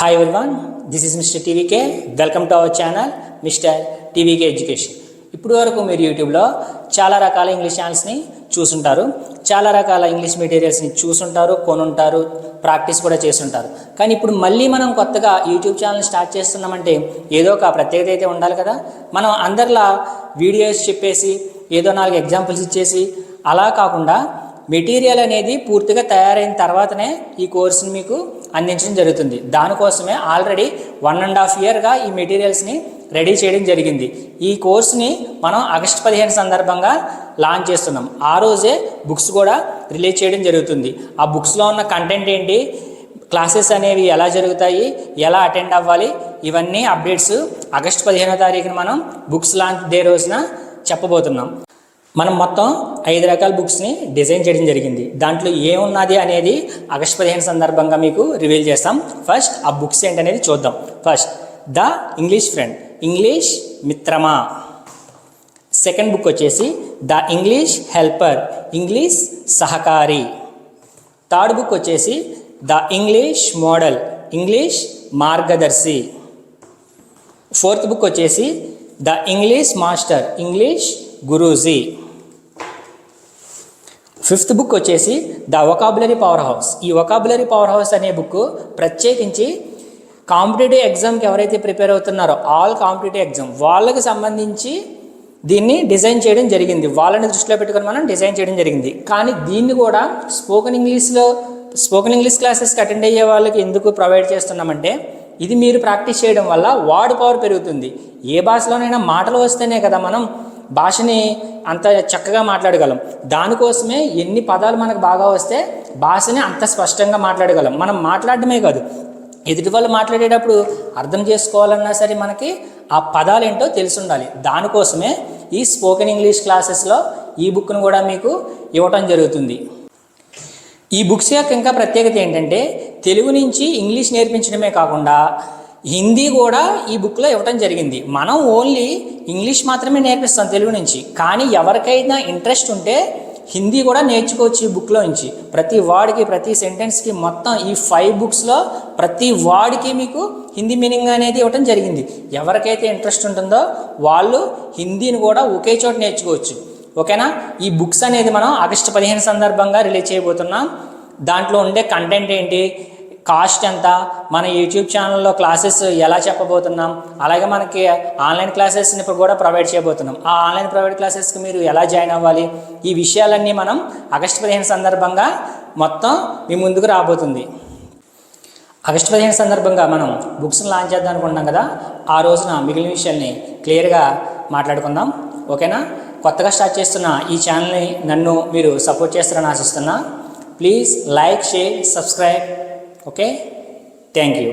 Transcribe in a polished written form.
Hi everyone, this is Mr. TVK. Welcome to our channel, Mr. TVK Education. ఇప్పుడు వరకు మీరు యూట్యూబ్లో చాలా రకాల ఇంగ్లీష్ ఛానల్స్ని చూసుంటారు, చాలా రకాల ఇంగ్లీష్ మెటీరియల్స్ని చూసుంటారు, కొనుంటారు, ప్రాక్టీస్ కూడా చేస్తుంటారు. కానీ ఇప్పుడు మళ్ళీ మనం కొత్తగా యూట్యూబ్ ఛానల్ స్టార్ట్ చేస్తున్నామంటే ఏదో ఒక ప్రత్యేకత అయితే ఉండాలి కదా. మనం అందరిలా వీడియోస్ చెప్పేసి ఏదో 4 ఎగ్జాంపుల్స్ ఇచ్చేసి అలా కాకుండా మెటీరియల్ అనేది పూర్తిగా తయారైన తర్వాతనే ఈ కోర్సుని మీకు అందించడం జరుగుతుంది. దానికోసమే ఆల్రెడీ 1.5 ఇయర్గా ఈ మెటీరియల్స్ని రెడీ చేయడం జరిగింది. ఈ కోర్సుని మనం ఆగస్టు 15 సందర్భంగా లాంచ్ చేస్తున్నాం. ఆ రోజే బుక్స్ కూడా రిలీజ్ చేయడం జరుగుతుంది. ఆ బుక్స్లో ఉన్న కంటెంట్ ఏంటి, క్లాసెస్ అనేవి ఎలా జరుగుతాయి, ఎలా అటెండ్ అవ్వాలి, ఇవన్నీ అప్డేట్స్ ఆగస్టు 15వ తారీఖున మనం బుక్స్ లాంచ్ డే రోజున చెప్పబోతున్నాం. మనం మొత్తం 5 రకాల బుక్స్ని డిజైన్ చేయడం జరిగింది. దాంట్లో ఏమున్నది అనేది ఆగస్టు 15 సందర్భంగా మీకు రివీల్ చేస్తాం. ఫస్ట్ ఆ బుక్స్ ఏంటనేది చూద్దాం. First the English friend, English మిత్రమా. సెకండ్ బుక్ వచ్చేసి ద ఇంగ్లీష్ హెల్పర్, ఇంగ్లీష్ సహకారి. థర్డ్ బుక్ వచ్చేసి ద ఇంగ్లీష్ మోడల్, ఇంగ్లీష్ మార్గదర్శి. ఫోర్త్ బుక్ వచ్చేసి ద ఇంగ్లీష్ మాస్టర్, ఇంగ్లీష్ గురూజీ. ఫిఫ్త్ బుక్ వచ్చేసి ద వొకాబులరీ పవర్ హౌస్. ఈ వొకాబులరీ పవర్ హౌస్ అనే బుక్ ప్రత్యేకించి కాంపిటేటివ్ ఎగ్జామ్కి ఎవరైతే ప్రిపేర్ అవుతున్నారో ఆల్ కాంపిటేటివ్ ఎగ్జామ్ వాళ్ళకి సంబంధించి దీన్ని డిజైన్ చేయడం జరిగింది. వాళ్ళని దృష్టిలో పెట్టుకొని మనం డిజైన్ చేయడం జరిగింది. కానీ దీన్ని కూడా స్పోకెన్ ఇంగ్లీష్ క్లాసెస్కి అటెండ్ అయ్యే వాళ్ళకి ఎందుకు ప్రొవైడ్ చేస్తున్నామంటే ఇది మీరు ప్రాక్టీస్ చేయడం వల్ల వర్డ్ పవర్ పెరుగుతుంది. ఏ భాషలోనైనా మాటలు వస్తేనే కదా మనం భాషని అంత చక్కగా మాట్లాడగలం. దానికోసమే ఎన్ని పదాలు మనకు బాగా వస్తే భాషని అంత స్పష్టంగా మాట్లాడగలం. మనం మాట్లాడటమే కాదు, ఎదుటి వాళ్ళు మాట్లాడేటప్పుడు అర్థం చేసుకోవాలన్నా సరే మనకి ఆ పదాలు ఏంటో తెలిసి ఉండాలి. దానికోసమే ఈ స్పోకెన్ ఇంగ్లీష్ క్లాసెస్లో ఈ బుక్ను కూడా మీకు ఇవ్వటం జరుగుతుంది. ఈ బుక్స్ యొక్క ఇంకా ప్రత్యేకత ఏంటంటే తెలుగు నుంచి ఇంగ్లీష్ నేర్పించడమే కాకుండా హిందీ కూడా ఈ బుక్లో ఇవ్వటం జరిగింది. మనం ఓన్లీ ఇంగ్లీష్ మాత్రమే నేర్పిస్తాం తెలుగు నుంచి, కానీ ఎవరికైనా ఇంట్రెస్ట్ ఉంటే హిందీ కూడా నేర్చుకోవచ్చు ఈ బుక్లో నుంచి. ప్రతి వర్డ్కి, ప్రతి సెంటెన్స్కి మొత్తం ఈ 5 బుక్స్లో ప్రతి వర్డ్కి మీకు హిందీ మీనింగ్ అనేది ఇవ్వటం జరిగింది. ఎవరికైతే ఇంట్రెస్ట్ ఉంటుందో వాళ్ళు హిందీని కూడా ఒకే చోట నేర్చుకోవచ్చు. ఓకేనా. ఈ బుక్స్ అనేది మనం ఆగస్టు 15 సందర్భంగా రిలీజ్ చేయబోతున్నాం. దాంట్లో ఉండే కంటెంట్ ఏంటి, కాస్ట్ ఎంత, మన యూట్యూబ్ ఛానల్లో క్లాసెస్ ఎలా చెప్పబోతున్నాం, అలాగే మనకి ఆన్లైన్ క్లాసెస్ని ఇప్పుడు కూడా ప్రొవైడ్ చేయబోతున్నాం. ఆ ఆన్లైన్ ప్రైవేట్ క్లాసెస్కి మీరు ఎలా జాయిన్ అవ్వాలి, ఈ విషయాలన్నీ మనం ఆగస్టు 15 సందర్భంగా మొత్తం మీ ముందుకు రాబోతుంది. ఆగస్టు 15 సందర్భంగా మనం బుక్స్ని లాంచ్ చేద్దాం అనుకుంటున్నాం కదా, ఆ రోజున మిగిలిన విషయాల్ని క్లియర్గా మాట్లాడుకుందాం. ఓకేనా. కొత్తగా స్టార్ట్ చేస్తున్న ఈ ఛానల్ని నన్ను మీరు సపోర్ట్ చేస్తారని ఆశిస్తున్నా. Please like, share, subscribe. Okay, thank you.